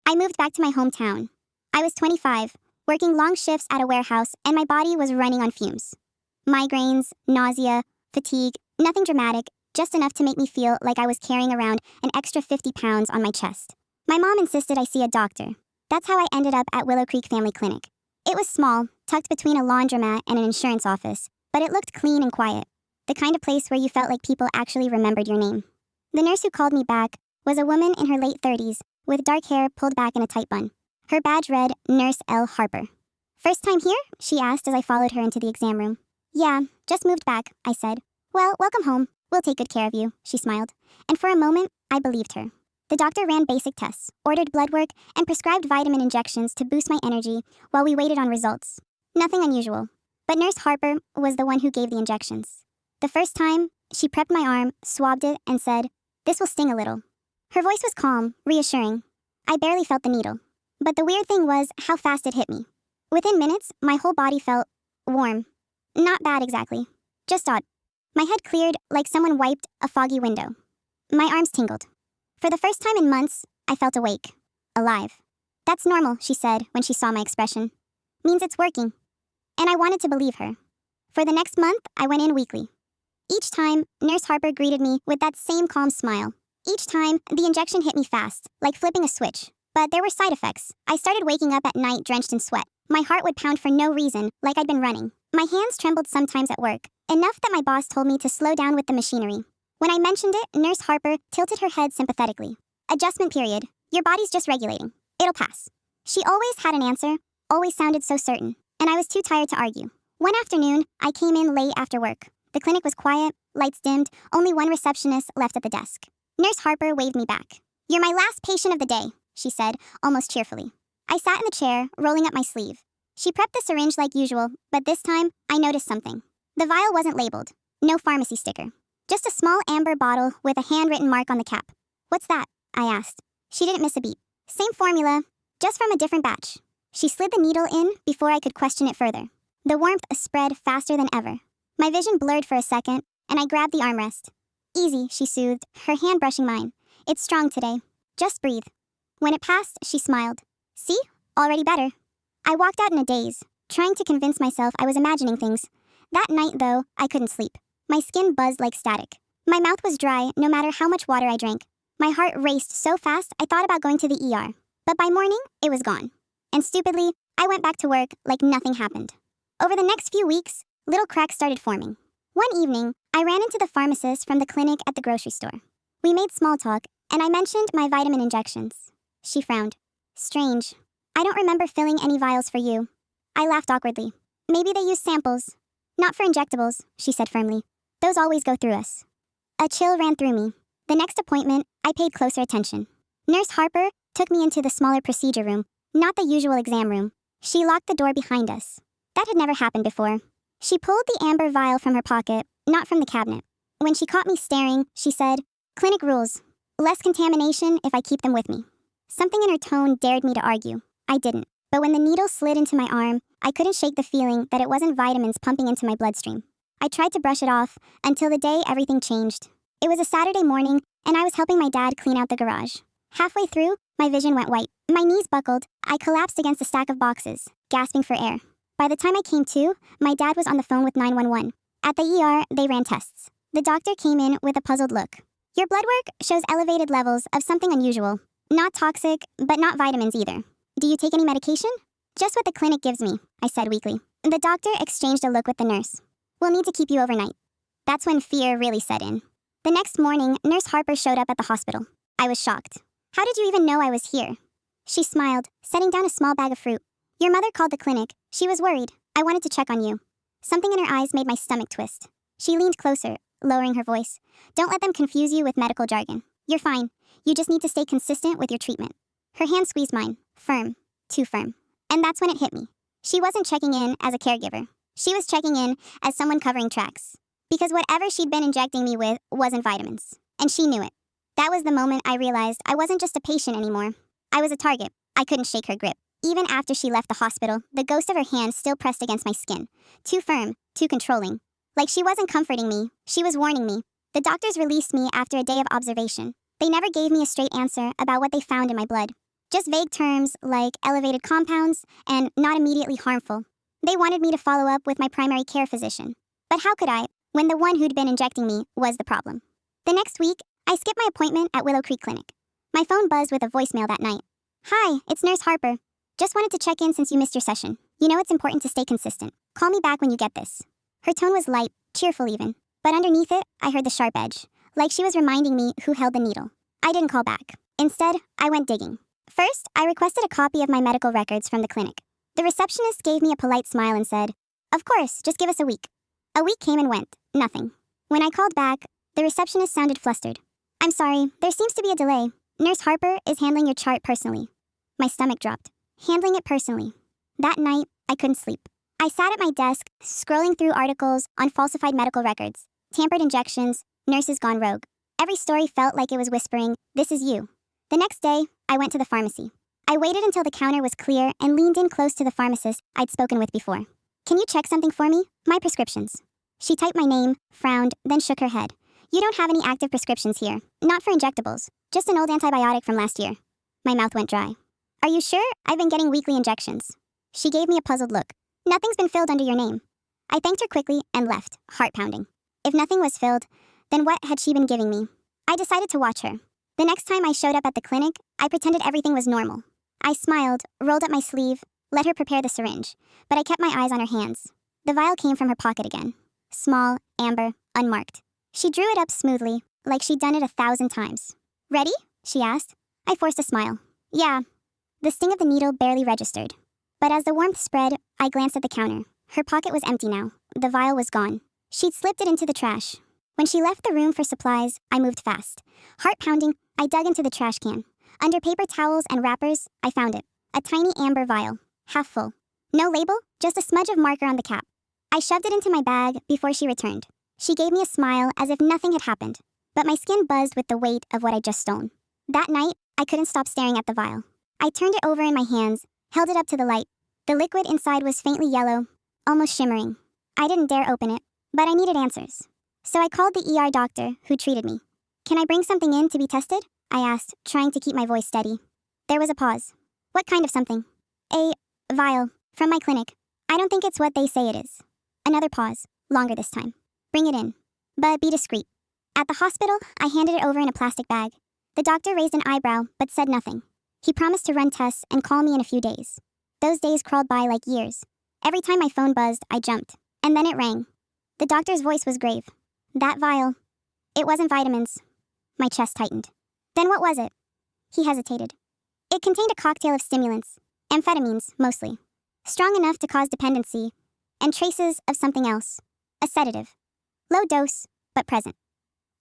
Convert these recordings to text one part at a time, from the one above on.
I moved back to my hometown. I was 25, working long shifts at a warehouse, and my body was running on fumes. Migraines, nausea, fatigue, nothing dramatic, just enough to make me feel like I was carrying around an extra 50 pounds on my chest. My mom insisted I see a doctor. That's how I ended up at Willow Creek Family Clinic. It was small, tucked between a laundromat and an insurance office, but it looked clean and quiet. The kind of place where you felt like people actually remembered your name. The nurse who called me back was a woman in her late 30s with dark hair pulled back in a tight bun. Her badge read Nurse L. Harper. "First time here?" she asked as I followed her into the exam room. "Yeah, just moved back," I said. "Well, welcome home. We'll take good care of you," she smiled. And for a moment, I believed her. The doctor ran basic tests, ordered blood work, and prescribed vitamin injections to boost my energy while we waited on results. Nothing unusual. But Nurse Harper was the one who gave the injections. The first time, she prepped my arm, swabbed it, and said, "This will sting a little." Her voice was calm, reassuring. I barely felt the needle. But the weird thing was how fast it hit me. Within minutes, my whole body felt warm. Not bad exactly. Just odd. My head cleared like someone wiped a foggy window. My arms tingled. For the first time in months, I felt awake. Alive. "That's normal," she said when she saw my expression. "Means it's working." And I wanted to believe her. For the next month, I went in weekly. Each time, Nurse Harper greeted me with that same calm smile. Each time, the injection hit me fast, like flipping a switch. But there were side effects. I started waking up at night drenched in sweat. My heart would pound for no reason, like I'd been running. My hands trembled sometimes at work, enough that my boss told me to slow down with the machinery. When I mentioned it, Nurse Harper tilted her head sympathetically. "Adjustment period. Your body's just regulating. It'll pass." She always had an answer, always sounded so certain, and I was too tired to argue. One afternoon, I came in late after work. The clinic was quiet, lights dimmed, only one receptionist left at the desk. Nurse Harper waved me back. "You're my last patient of the day," she said, almost cheerfully. I sat in the chair, rolling up my sleeve. She prepped the syringe like usual, but this time, I noticed something. The vial wasn't labeled. No pharmacy sticker. Just a small amber bottle with a handwritten mark on the cap. "What's that?" I asked. She didn't miss a beat. "Same formula, just from a different batch." She slid the needle in before I could question it further. The warmth spread faster than ever. My vision blurred for a second, and I grabbed the armrest. "Easy," she soothed, her hand brushing mine. "It's strong today. Just breathe." When it passed, she smiled. "See? Already better." I walked out in a daze, trying to convince myself I was imagining things. That night, though, I couldn't sleep. My skin buzzed like static. My mouth was dry, no matter how much water I drank. My heart raced so fast, I thought about going to the ER. But by morning, it was gone. And stupidly, I went back to work like nothing happened. Over the next few weeks, little cracks started forming. One evening, I ran into the pharmacist from the clinic at the grocery store. We made small talk, and I mentioned my vitamin injections. She frowned. "Strange. I don't remember filling any vials for you." I laughed awkwardly. "Maybe they use samples." "Not for injectables," she said firmly. "Those always go through us." A chill ran through me. The next appointment, I paid closer attention. Nurse Harper took me into the smaller procedure room, not the usual exam room. She locked the door behind us. That had never happened before. She pulled the amber vial from her pocket, not from the cabinet. When she caught me staring, she said, "Clinic rules. Less contamination if I keep them with me." Something in her tone dared me to argue. I didn't. But when the needle slid into my arm, I couldn't shake the feeling that it wasn't vitamins pumping into my bloodstream. I tried to brush it off until the day everything changed. It was a Saturday morning, and I was helping my dad clean out the garage. Halfway through, my vision went white. My knees buckled. I collapsed against a stack of boxes, gasping for air. By the time I came to, my dad was on the phone with 911. At the ER, they ran tests. The doctor came in with a puzzled look. "Your blood work shows elevated levels of something unusual. Not toxic, but not vitamins either. Do you take any medication?" "Just what the clinic gives me," I said weakly. The doctor exchanged a look with the nurse. "We'll need to keep you overnight." That's when fear really set in. The next morning, Nurse Harper showed up at the hospital. I was shocked. "How did you even know I was here?" She smiled, setting down a small bag of fruit. "Your mother called the clinic. She was worried. I wanted to check on you." Something in her eyes made my stomach twist. She leaned closer, lowering her voice. "Don't let them confuse you with medical jargon. You're fine. You just need to stay consistent with your treatment." Her hand squeezed mine. Firm. Too firm. And that's when it hit me. She wasn't checking in as a caregiver. She was checking in as someone covering tracks. Because whatever she'd been injecting me with wasn't vitamins. And she knew it. That was the moment I realized I wasn't just a patient anymore. I was a target. I couldn't shake her grip. Even after she left the hospital, the ghost of her hand still pressed against my skin. Too firm, too controlling. Like she wasn't comforting me, she was warning me. The doctors released me after a day of observation. They never gave me a straight answer about what they found in my blood. Just vague terms like elevated compounds and not immediately harmful. They wanted me to follow up with my primary care physician. But how could I, when the one who'd been injecting me was the problem? The next week, I skipped my appointment at Willow Creek Clinic. My phone buzzed with a voicemail that night. "Hi, it's Nurse Harper. Just wanted to check in since you missed your session. You know it's important to stay consistent. Call me back when you get this." Her tone was light, cheerful even. But underneath it, I heard the sharp edge, like she was reminding me who held the needle. I didn't call back. Instead, I went digging. First, I requested a copy of my medical records from the clinic. The receptionist gave me a polite smile and said, "Of course, just give us a week." A week came and went. Nothing. When I called back, the receptionist sounded flustered. "I'm sorry, there seems to be a delay. Nurse Harper is handling your chart personally." My stomach dropped. Handling it personally. That night, I couldn't sleep. I sat at my desk, scrolling through articles on falsified medical records, tampered injections, nurses gone rogue. Every story felt like it was whispering, "This is you." The next day, I went to the pharmacy. I waited until the counter was clear and leaned in close to the pharmacist I'd spoken with before. "Can you check something for me? My prescriptions." She typed my name, frowned, then shook her head. "You don't have any active prescriptions here. Not for injectables. Just an old antibiotic from last year." My mouth went dry. "Are you sure? I've been getting weekly injections." She gave me a puzzled look. "Nothing's been filled under your name." I thanked her quickly and left, heart pounding. If nothing was filled, then what had she been giving me? I decided to watch her. The next time I showed up at the clinic, I pretended everything was normal. I smiled, rolled up my sleeve, let her prepare the syringe, but I kept my eyes on her hands. The vial came from her pocket again. Small, amber, unmarked. She drew it up smoothly, like she'd done it 1,000 times. "Ready?" she asked. I forced a smile. "Yeah." The sting of the needle barely registered. But as the warmth spread, I glanced at the counter. Her pocket was empty now. The vial was gone. She'd slipped it into the trash. When she left the room for supplies, I moved fast. Heart pounding, I dug into the trash can. Under paper towels and wrappers, I found it. A tiny amber vial, half full. No label, just a smudge of marker on the cap. I shoved it into my bag before she returned. She gave me a smile as if nothing had happened, but my skin buzzed with the weight of what I'd just stolen. That night, I couldn't stop staring at the vial. I turned it over in my hands, held it up to the light. The liquid inside was faintly yellow, almost shimmering. I didn't dare open it, but I needed answers. So I called the ER doctor who treated me. "Can I bring something in to be tested?" I asked, trying to keep my voice steady. There was a pause. "What kind of something?" "A vial, from my clinic. I don't think it's what they say it is." Another pause, longer this time. "Bring it in. But be discreet." At the hospital, I handed it over in a plastic bag. The doctor raised an eyebrow, but said nothing. He promised to run tests and call me in a few days. Those days crawled by like years. Every time my phone buzzed, I jumped. And then it rang. The doctor's voice was grave. "That vial. It wasn't vitamins." My chest tightened. "Then what was it?" He hesitated. "It contained a cocktail of stimulants. Amphetamines, mostly. Strong enough to cause dependency. And traces of something else. A sedative. Low dose, but present."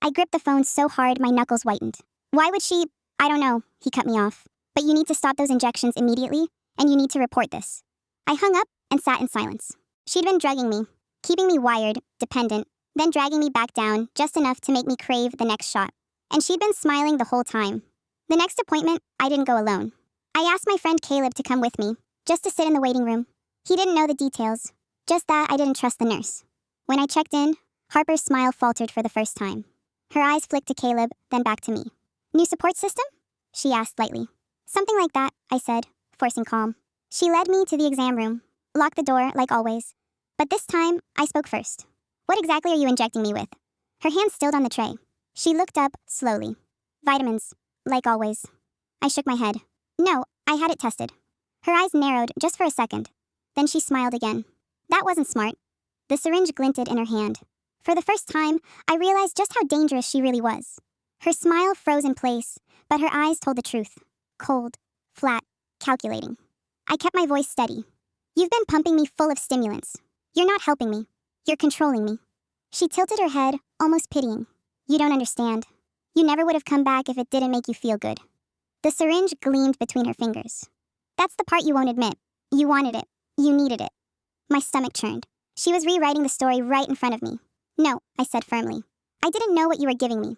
I gripped the phone so hard my knuckles whitened. "Why would she—" "I don't know," he cut me off. "But you need to stop those injections immediately, and you need to report this." I hung up and sat in silence. She'd been drugging me, keeping me wired, dependent, then dragging me back down just enough to make me crave the next shot. And she'd been smiling the whole time. The next appointment, I didn't go alone. I asked my friend Caleb to come with me, just to sit in the waiting room. He didn't know the details, just that I didn't trust the nurse. When I checked in, Harper's smile faltered for the first time. Her eyes flicked to Caleb, then back to me. "New support system?" she asked lightly. "Something like that," I said, forcing calm. She led me to the exam room, locked the door like always. But this time, I spoke first. "What exactly are you injecting me with?" Her hand stilled on the tray. She looked up, slowly. "Vitamins, like always." I shook my head. "No, I had it tested." Her eyes narrowed just for a second. Then she smiled again. That wasn't smart. The syringe glinted in her hand. For the first time, I realized just how dangerous she really was. Her smile froze in place, but her eyes told the truth. Cold, flat, calculating. I kept my voice steady. "You've been pumping me full of stimulants. You're not helping me. You're controlling me." She tilted her head, almost pitying. "You don't understand. You never would have come back if it didn't make you feel good." The syringe gleamed between her fingers. "That's the part you won't admit. You wanted it. You needed it." My stomach churned. She was rewriting the story right in front of me. "No," I said firmly. "I didn't know what you were giving me."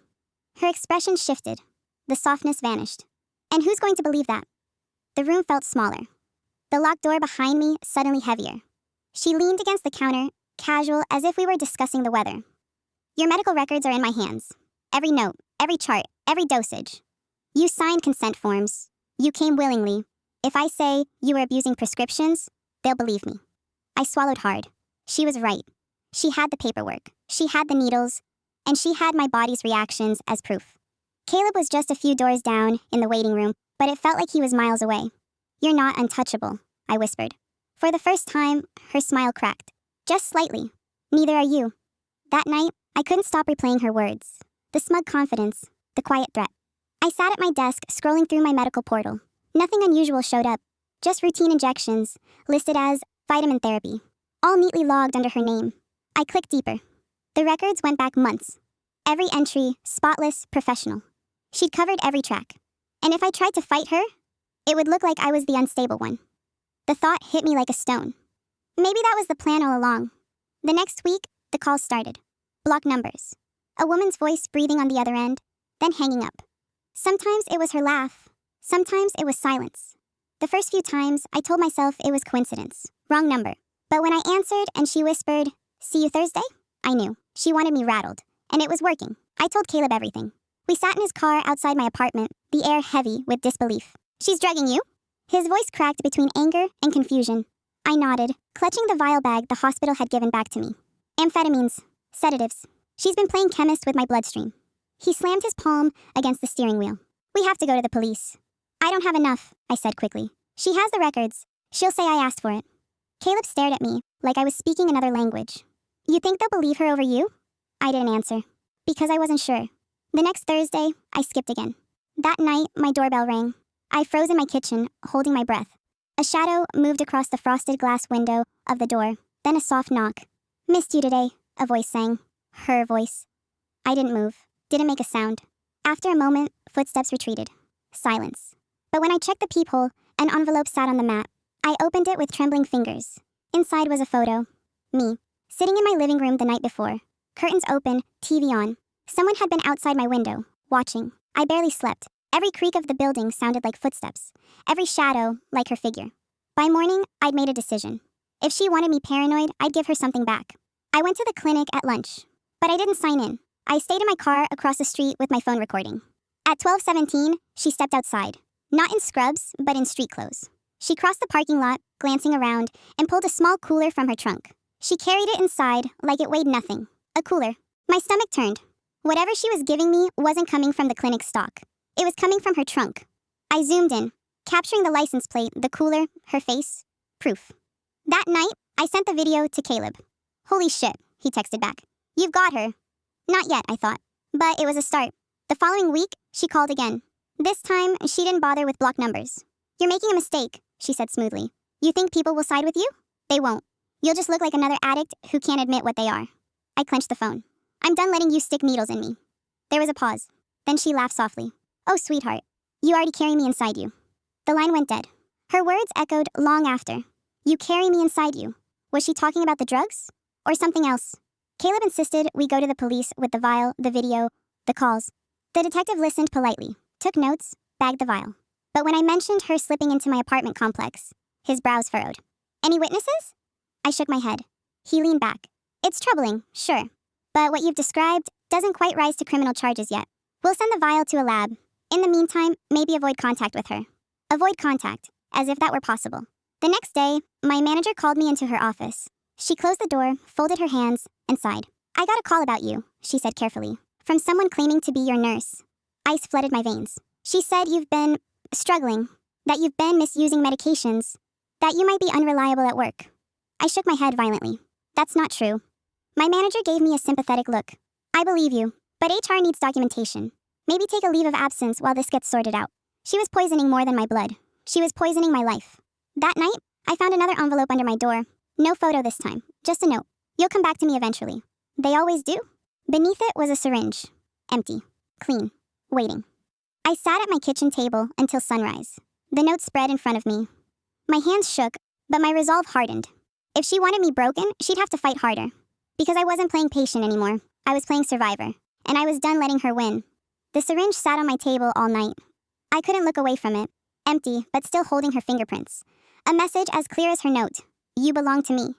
Her expression shifted. The softness vanished. "And who's going to believe that?" The room felt smaller. The locked door behind me suddenly heavier. She leaned against the counter, casual as if we were discussing the weather. "Your medical records are in my hands. Every note, every chart, every dosage. You signed consent forms. You came willingly. If I say you were abusing prescriptions, they'll believe me. I swallowed hard. She was right. She had the paperwork. She had the needles. And she had my body's reactions as proof. Caleb was just a few doors down in the waiting room, but it felt like he was miles away. You're not untouchable, I whispered. For the first time, her smile cracked. Just slightly. Neither are you. That night, I couldn't stop replaying her words. The smug confidence, the quiet threat. I sat at my desk, scrolling through my medical portal. Nothing unusual showed up. Just routine injections, listed as vitamin therapy, all neatly logged under her name. I clicked deeper. The records went back months. Every entry, spotless, professional. She'd covered every track. And if I tried to fight her, it would look like I was the unstable one. The thought hit me like a stone. Maybe that was the plan all along. The next week, the calls started. Block numbers. A woman's voice breathing on the other end, then hanging up. Sometimes it was her laugh. Sometimes it was silence. The first few times, I told myself it was coincidence. Wrong number. But when I answered and she whispered, "See you Thursday?" I knew. She wanted me rattled. And it was working. I told Caleb everything. We sat in his car outside my apartment, the air heavy with disbelief. "She's drugging you?" His voice cracked between anger and confusion. I nodded, clutching the vial bag the hospital had given back to me. "Amphetamines. Sedatives. She's been playing chemist with my bloodstream." He slammed his palm against the steering wheel. "We have to go to the police." "I don't have enough," I said quickly. "She has the records. She'll say I asked for it." Caleb stared at me like I was speaking another language. "You think they'll believe her over you?" I didn't answer, because I wasn't sure. The next Thursday, I skipped again. That night, my doorbell rang. I froze in my kitchen, holding my breath. A shadow moved across the frosted glass window of the door, then a soft knock. "Missed you today," a voice sang. Her voice. I didn't move, didn't make a sound. After a moment, footsteps retreated. Silence. But when I checked the peephole, an envelope sat on the mat. I opened it with trembling fingers. Inside was a photo. Me, sitting in my living room the night before. Curtains open, TV on. Someone had been outside my window, watching. I barely slept. Every creak of the building sounded like footsteps. Every shadow, like her figure. By morning, I'd made a decision. If she wanted me paranoid, I'd give her something back. I went to the clinic at lunch. But I didn't sign in. I stayed in my car across the street with my phone recording. At 12:17, she stepped outside. Not in scrubs, but in street clothes. She crossed the parking lot, glancing around, and pulled a small cooler from her trunk. She carried it inside like it weighed nothing. A cooler. My stomach turned. Whatever she was giving me wasn't coming from the clinic stock. It was coming from her trunk. I zoomed in, capturing the license plate, the cooler, her face. Proof. That night, I sent the video to Caleb. "Holy shit," he texted back. "You've got her." Not yet, I thought. But it was a start. The following week, she called again. This time, she didn't bother with block numbers. "You're making a mistake," she said smoothly. "You think people will side with you? They won't. You'll just look like another addict who can't admit what they are." I clenched the phone. "I'm done letting you stick needles in me." There was a pause. Then she laughed softly. "Oh, sweetheart, you already carry me inside you." The line went dead. Her words echoed long after. "You carry me inside you." Was she talking about the drugs? Or something else? Caleb insisted we go to the police with the vial, the video, the calls. The detective listened politely, took notes, bagged the vial. But when I mentioned her slipping into my apartment complex, his brows furrowed. "Any witnesses?" I shook my head. He leaned back. "It's troubling, sure. But what you've described doesn't quite rise to criminal charges yet. We'll send the vial to a lab. In the meantime, maybe avoid contact with her." Avoid contact, as if that were possible. The next day, my manager called me into her office. She closed the door, folded her hands, and sighed. "I got a call about you," she said carefully, "from someone claiming to be your nurse." Ice flooded my veins. "She said you've been struggling, that you've been misusing medications, that you might be unreliable at work." I shook my head violently. "That's not true." My manager gave me a sympathetic look. "I believe you, but HR needs documentation. Maybe take a leave of absence while this gets sorted out." She was poisoning more than my blood. She was poisoning my life. That night, I found another envelope under my door. No photo this time, just a note. "You'll come back to me eventually." They always do. Beneath it was a syringe. Empty. Clean. Waiting. I sat at my kitchen table until sunrise. The note spread in front of me. My hands shook, but my resolve hardened. If she wanted me broken, she'd have to fight harder. Because I wasn't playing patient anymore. I was playing survivor. And I was done letting her win. The syringe sat on my table all night. I couldn't look away from it. Empty, but still holding her fingerprints. A message as clear as her note. "You belong to me."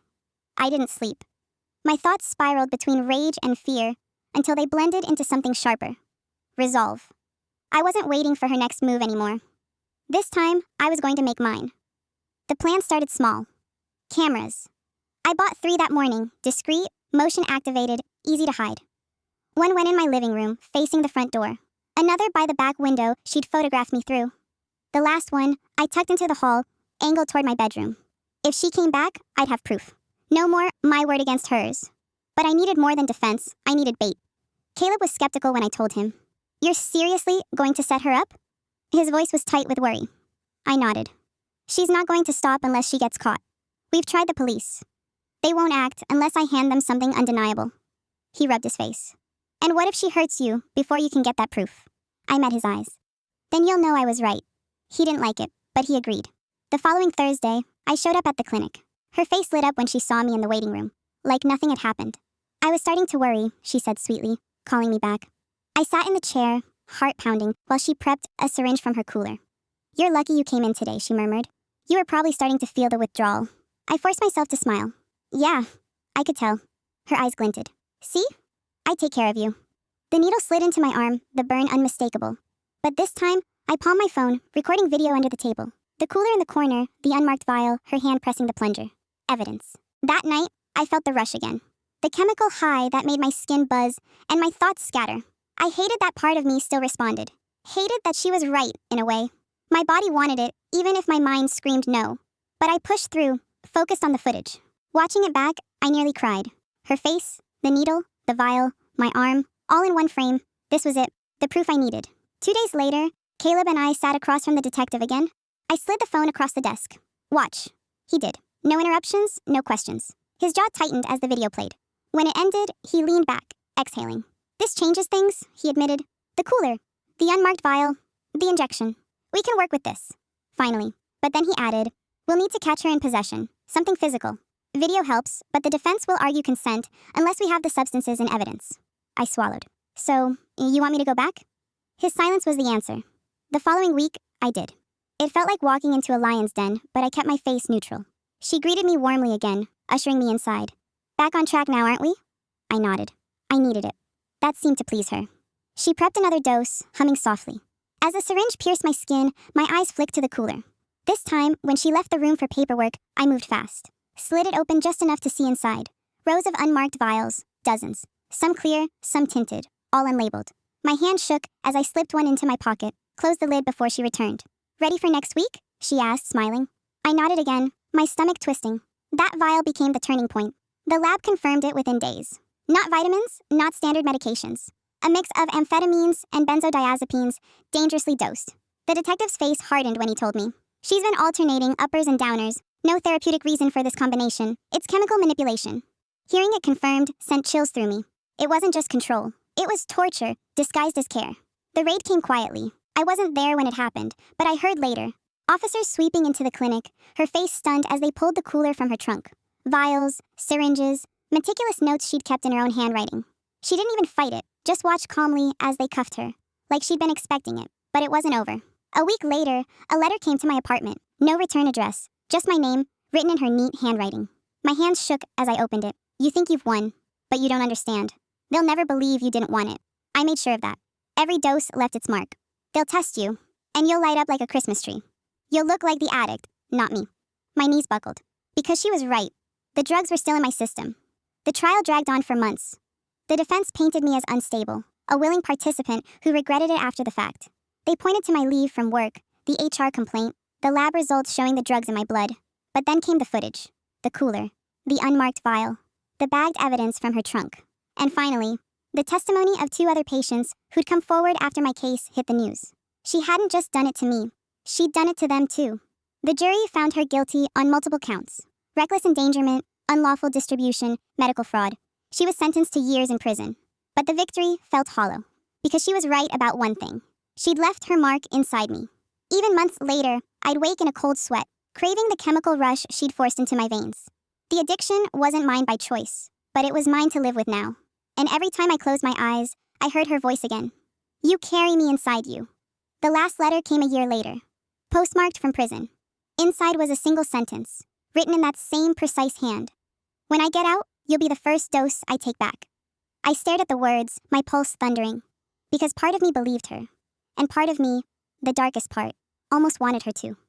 I didn't sleep. My thoughts spiraled between rage and fear until they blended into something sharper. Resolve. I wasn't waiting for her next move anymore. This time, I was going to make mine. The plan started small. Cameras. I bought 3 that morning, discreet, motion activated, easy to hide. One went in my living room, facing the front door. Another by the back window she'd photographed me through. The last one, I tucked into the hall, angled toward my bedroom. If she came back, I'd have proof. No more my word against hers. But I needed more than defense, I needed bait. Caleb was skeptical when I told him. You're seriously going to set her up? His voice was tight with worry. I nodded. She's not going to stop unless she gets caught. We've tried the police. They won't act unless I hand them something undeniable. He rubbed his face. And what if she hurts you before you can get that proof? I met his eyes. Then you'll know I was right. He didn't like it, but he agreed. The following Thursday, I showed up at the clinic. Her face lit up when she saw me in the waiting room, like nothing had happened. I was starting to worry, she said sweetly, calling me back. I sat in the chair, heart pounding, while she prepped a syringe from her cooler. You're lucky you came in today, she murmured. You were probably starting to feel the withdrawal. I forced myself to smile. Yeah, I could tell. Her eyes glinted. See? I take care of you. The needle slid into my arm, the burn unmistakable. But this time, I palmed my phone, recording video under the table. The cooler in the corner, the unmarked vial, her hand pressing the plunger. Evidence. That night, I felt the rush again. The chemical high that made my skin buzz and my thoughts scatter. I hated that part of me still responded. Hated that she was right, in a way. My body wanted it, even if my mind screamed no. But I pushed through, focused on the footage. Watching it back, I nearly cried. Her face, the needle, the vial, my arm, all in one frame. This was it, the proof I needed. 2 days later, Caleb and I sat across from the detective again. I slid the phone across the desk. Watch. He did. No interruptions, no questions. His jaw tightened as the video played. When it ended, he leaned back, exhaling. This changes things, he admitted. The cooler, the unmarked vial, the injection. We can work with this. Finally. But then he added, we'll need to catch her in possession, something physical. Video helps, but the defense will argue consent unless we have the substances in evidence. I swallowed. So, you want me to go back? His silence was the answer. The following week, I did. It felt like walking into a lion's den, but I kept my face neutral. She greeted me warmly again, ushering me inside. Back on track now, aren't we? I nodded. I needed it. That seemed to please her. She prepped another dose, humming softly. As the syringe pierced my skin, my eyes flicked to the cooler. This time, when she left the room for paperwork, I moved fast. Slid it open just enough to see inside. Rows of unmarked vials, dozens. Some clear, some tinted, all unlabeled. My hand shook as I slipped one into my pocket, closed the lid before she returned. Ready for next week? She asked, smiling. I nodded again, my stomach twisting. That vial became the turning point. The lab confirmed it within days. Not vitamins, not standard medications. A mix of amphetamines and benzodiazepines, dangerously dosed. The detective's face hardened when he told me. She's been alternating uppers and downers. No therapeutic reason for this combination. It's chemical manipulation. Hearing it confirmed sent chills through me. It wasn't just control. It was torture, disguised as care. The raid came quietly. I wasn't there when it happened, but I heard later. Officers sweeping into the clinic, her face stunned as they pulled the cooler from her trunk. Vials, syringes, meticulous notes she'd kept in her own handwriting. She didn't even fight it, just watched calmly as they cuffed her, like she'd been expecting it. But it wasn't over. A week later, a letter came to my apartment. No return address, just my name, written in her neat handwriting. My hands shook as I opened it. You think you've won, but you don't understand. They'll never believe you didn't want it. I made sure of that. Every dose left its mark. They'll test you, and you'll light up like a Christmas tree. You'll look like the addict, not me. My knees buckled. Because she was right. The drugs were still in my system. The trial dragged on for months. The defense painted me as unstable, a willing participant who regretted it after the fact. They pointed to my leave from work, the HR complaint, the lab results showing the drugs in my blood. But then came the footage, the cooler, the unmarked vial, the bagged evidence from her trunk. And finally, the testimony of 2 other patients who'd come forward after my case hit the news. She hadn't just done it to me. She'd done it to them too. The jury found her guilty on multiple counts. Reckless endangerment, unlawful distribution, medical fraud. She was sentenced to years in prison. But the victory felt hollow. Because she was right about one thing. She'd left her mark inside me. Even months later, I'd wake in a cold sweat, craving the chemical rush she'd forced into my veins. The addiction wasn't mine by choice, but it was mine to live with now. And every time I closed my eyes, I heard her voice again. You carry me inside you. The last letter came a year later, postmarked from prison. Inside was a single sentence, written in that same precise hand. When I get out, you'll be the first dose I take back. I stared at the words, my pulse thundering, because part of me believed her, and part of me, the darkest part, almost wanted her to.